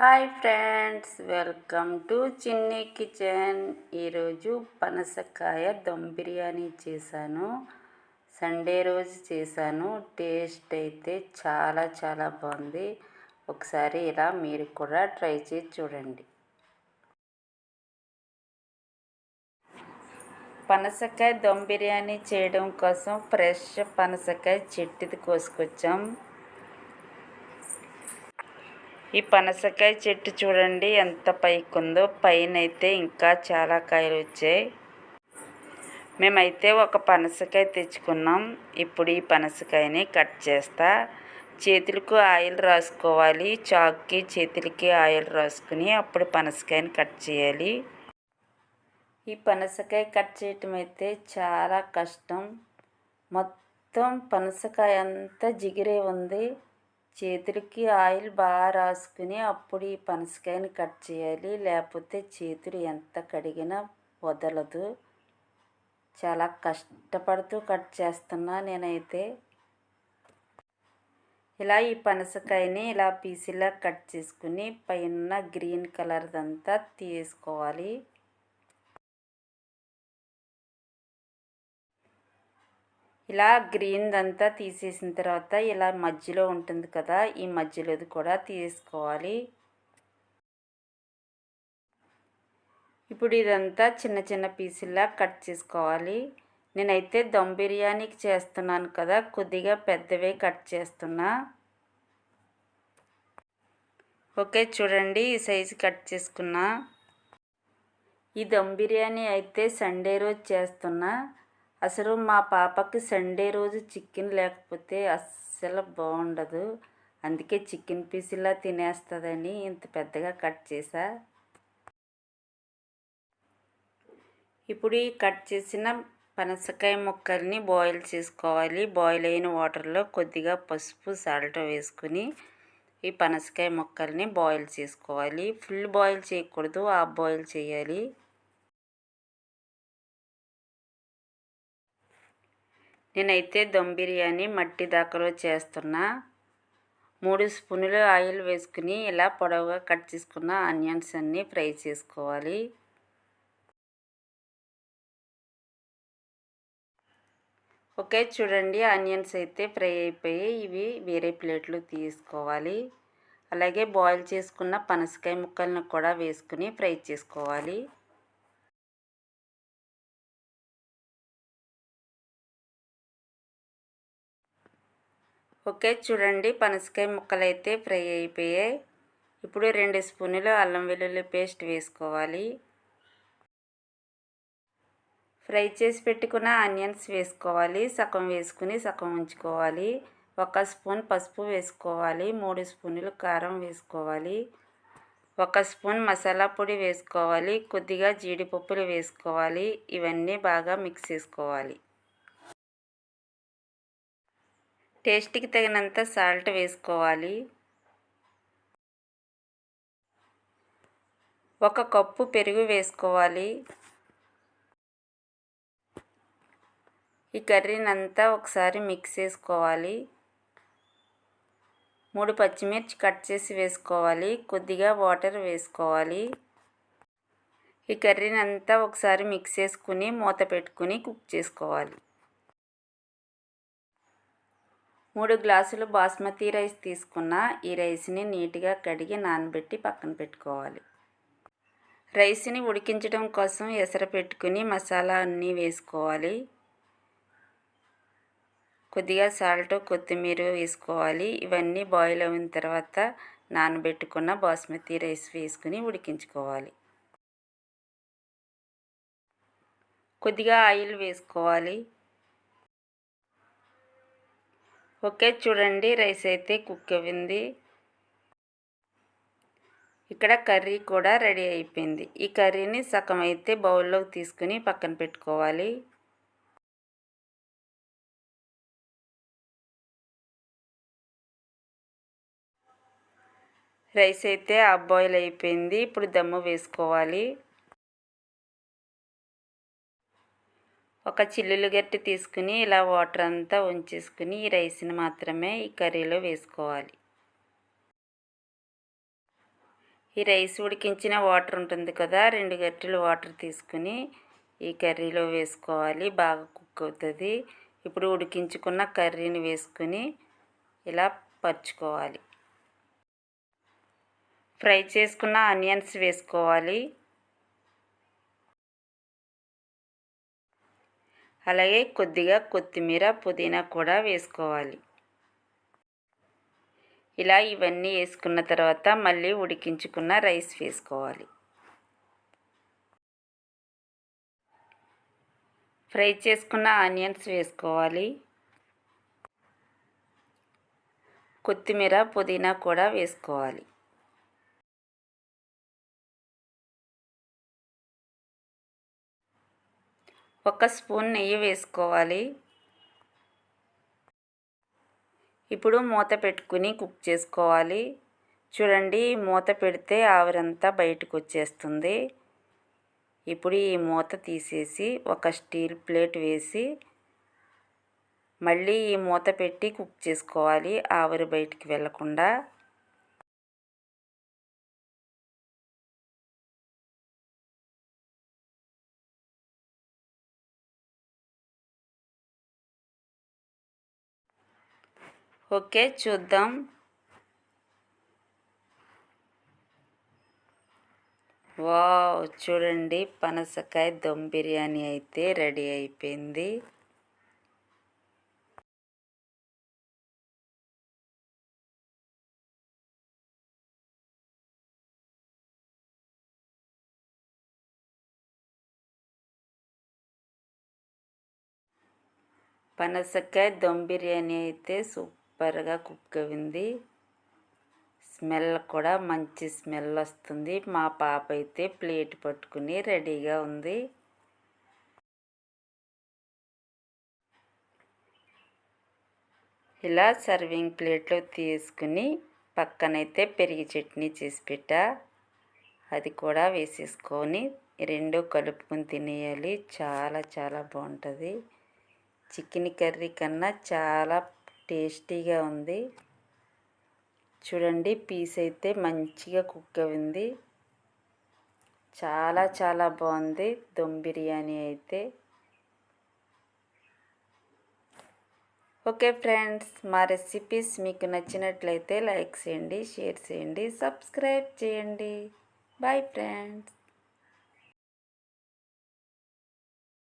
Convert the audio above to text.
Hi friends, welcome to చిన్ని kitchen. ఈరోజు పనసకాయ దమ్ బిర్యానీ చేశాను. సండే రోజు చేశాను. టేస్ట్ అయితే చాలా చాలా బాగుంది. ఒకసారి ఇలా మీరు కూడా ట్రై చేసి చూడండి. పనసకాయ దమ్ బిర్యానీ చేయడం కోసం ఫ్రెష్ పనసకాయ చెట్టుది కోసుకొచ్చాం. ఈ పనసకాయ చెట్టు చూడండి ఎంత పైకి ఉందో. పైన అయితే ఇంకా చాలా కాయలు వచ్చాయి. మేమైతే ఒక పనసకాయ తెచ్చుకున్నాం. ఇప్పుడు ఈ పనసకాయని కట్ చేస్తా. చేతులకు ఆయిల్ రాసుకోవాలి. చాకుకి చేతులకి ఆయిల్ రాసుకుని అప్పుడు పనసకాయని కట్ చేయాలి. ఈ పనసకాయ కట్ చేయటం అయితే చాలా కష్టం. మొత్తం పనసకాయ అంతా జిగిరే ఉంది. చేతులకి ఆయిల్ బాగా రాసుకుని అప్పుడు ఈ పనసకాయని కట్ చేయాలి. లేకపోతే చేతులు ఎంత కడిగినా వదలదు. చాలా కష్టపడుతూ కట్ చేస్తున్నా నేనైతే. ఇలా ఈ పనసకాయని ఇలా పీసులా కట్ చేసుకుని పైన గ్రీన్ కలర్దంతా తీసుకోవాలి. ఇలా గ్రీన్దంతా తీసేసిన తర్వాత ఇలా మధ్యలో ఉంటుంది కదా, ఈ మధ్యలోది కూడా తీసుకోవాలి. ఇప్పుడు ఇదంతా చిన్న చిన్న పీసుల్లా కట్ చేసుకోవాలి. నేనైతే దమ్ బిర్యానీకి చేస్తున్నాను కదా, కొద్దిగా పెద్దవే కట్ చేస్తున్నా. ఓకే, చూడండి ఈ సైజు కట్ చేసుకున్నా. ఈ దమ్ బిర్యానీ అయితే సండే రోజు చేస్తున్నా. అసలు మా పాపకి సండే రోజు చికెన్ లేకపోతే అస్సలు బాగుండదు. అందుకే చికెన్ పీసులా తినేస్తుందని ఇంత పెద్దగా కట్ చేసా. ఇప్పుడు ఈ కట్ చేసిన పనసకాయ ముక్కల్ని బాయిల్ చేసుకోవాలి. బాయిల్ అయిన వాటర్లో కొద్దిగా పసుపు సాల్ట్ వేసుకుని ఈ పనసకాయ ముక్కల్ని బాయిల్ చేసుకోవాలి. ఫుల్ బాయిల్ చేయకూడదు, హాఫ్ బాయిల్ చేయాలి. నేనైతే దమ్ బిర్యానీ మట్టి దాకలో చేస్తున్నా. 3 స్పూన్లు ఆయిల్ వేసుకుని ఇలా పొడవుగా కట్ చేసుకున్న ఆనియన్స్ అన్నీ ఫ్రై చేసుకోవాలి. ఓకే, చూడండి ఆనియన్స్ అయితే ఫ్రై అయిపోయి ఇవి వేరే ప్లేట్లు తీసుకోవాలి. అలాగే బాయిల్ చేసుకున్న పనసకాయ ముక్కలను కూడా వేసుకుని ఫ్రై చేసుకోవాలి. ఓకే, చూడండి పనసకాయ ముక్కలు అయితే ఫ్రై అయిపోయాయి. ఇప్పుడు 2 స్పూన్లు అల్లం వెల్లుల్లి పేస్ట్ వేసుకోవాలి. ఫ్రై చేసి పెట్టుకున్న ఆనియన్స్ వేసుకోవాలి. సగం వేసుకుని సగం ఉంచుకోవాలి. 1 స్పూన్ పసుపు వేసుకోవాలి. 3 స్పూన్లు కారం వేసుకోవాలి. 1 స్పూన్ మసాలా పొడి వేసుకోవాలి. కొద్దిగా జీడిపప్పులు వేసుకోవాలి. ఇవన్నీ బాగా మిక్స్ చేసుకోవాలి. టేస్ట్కి తగినంత సాల్ట్ వేసుకోవాలి. 1 కప్పు పెరుగు వేసుకోవాలి. ఈ కర్రీని అంతా ఒకసారి మిక్స్ చేసుకోవాలి. 3 పచ్చిమిర్చి కట్ చేసి వేసుకోవాలి. కొద్దిగా వాటర్ వేసుకోవాలి. ఈ కర్రీని అంతా ఒకసారి మిక్స్ చేసుకుని మూత పెట్టుకుని కుక్ చేసుకోవాలి. 3 గ్లాసులు బాస్మతి రైస్ తీసుకున్న ఈ రైస్ని నీట్గా కడిగి నానబెట్టి పక్కన పెట్టుకోవాలి. రైస్ని ఉడికించడం కోసం ఎసరు పెట్టుకుని మసాలా అన్నీ వేసుకోవాలి. కొద్దిగా సాల్ట్, కొత్తిమీర వేసుకోవాలి. ఇవన్నీ బాయిల్ అయిన తర్వాత నానబెట్టుకున్న బాస్మతి రైస్ వేసుకుని ఉడికించుకోవాలి. కొద్దిగా ఆయిల్ వేసుకోవాలి. ఓకే, చూడండి రైస్ అయితే కుక్ అయింది. ఇక్కడ కర్రీ కూడా రెడీ అయిపోయింది. ఈ కర్రీని సగం అయితే బౌల్లోకి తీసుకుని పక్కన పెట్టుకోవాలి. రైస్ అయితే హాఫ్ బాయిల్ అయిపోయింది. ఇప్పుడు దమ్ము వేసుకోవాలి. ఒక చిల్లులు గట్టి తీసుకుని ఇలా వాటర్ అంతా ఉంచేసుకుని ఈ రైస్ని మాత్రమే ఈ కర్రీలో వేసుకోవాలి. ఈ రైస్ ఉడికించిన వాటర్ ఉంటుంది కదా, 2 గరిటెలు వాటర్ తీసుకుని ఈ కర్రీలో వేసుకోవాలి. బాగా కుక్ అవుతుంది. ఇప్పుడు ఉడికించుకున్న కర్రీని వేసుకుని ఇలా పరుచుకోవాలి. ఫ్రై చేసుకున్న ఆనియన్స్ వేసుకోవాలి. అలాగే కొద్దిగా కొత్తిమీర, పుదీనా కూడా వేసుకోవాలి. ఇలా ఇవన్నీ వేసుకున్న తర్వాత మళ్ళీ ఉడికించుకున్న రైస్ వేసుకోవాలి. ఫ్రై చేసుకున్న ఆనియన్స్ వేసుకోవాలి. కొత్తిమీర, పుదీనా కూడా వేసుకోవాలి. ఒక స్పూన్ నెయ్యి వేసుకోవాలి. ఇప్పుడు మూత పెట్టుకుని కుక్ చేసుకోవాలి. చూడండి, మూత పెడితే ఆవిరంతా బయటకు వచ్చేస్తుంది. ఇప్పుడు ఈ మూత తీసేసి ఒక స్టీల్ ప్లేట్ వేసి మళ్ళీ ఈ మూత పెట్టి కుక్ చేసుకోవాలి, ఆవిరి బయటికి వెళ్ళకుండా. ఓకే, చూద్దాం. వావ్, చూడండి, పనసకాయ దమ్ బిర్యానీ అయితే రెడీ అయిపోయింది. పనసకాయ దమ్ బిర్యానీ అయితే సూపర్గా కుక్ అయింది. స్మెల్ కూడా మంచి స్మెల్ వస్తుంది. మా పాప అయితే ప్లేట్ పట్టుకుని రెడీగా ఉంది. ఇలా సర్వింగ్ ప్లేట్లో తీసుకుని పక్కనైతే పెరుగు చట్నీ చేసి పెట్టా, అది కూడా వేసేసుకొని 2 కలుపుకొని తినేయాలి. చాలా చాలా బాగుంటుంది. చికెన్ కర్రీ కన్నా చాలా టేస్టీగా ఉంది. చూడండి, పీస్ అయితే మంచిగా కుక్ అయింది. చాలా చాలా బాగుంది దమ్ బిర్యానీ అయితే. ఓకే ఫ్రెండ్స్, మా రెసిపీస్ మీకు నచ్చినట్లయితే లైక్ చేయండి, షేర్ చేయండి, సబ్స్క్రైబ్ చేయండి. Bye friends.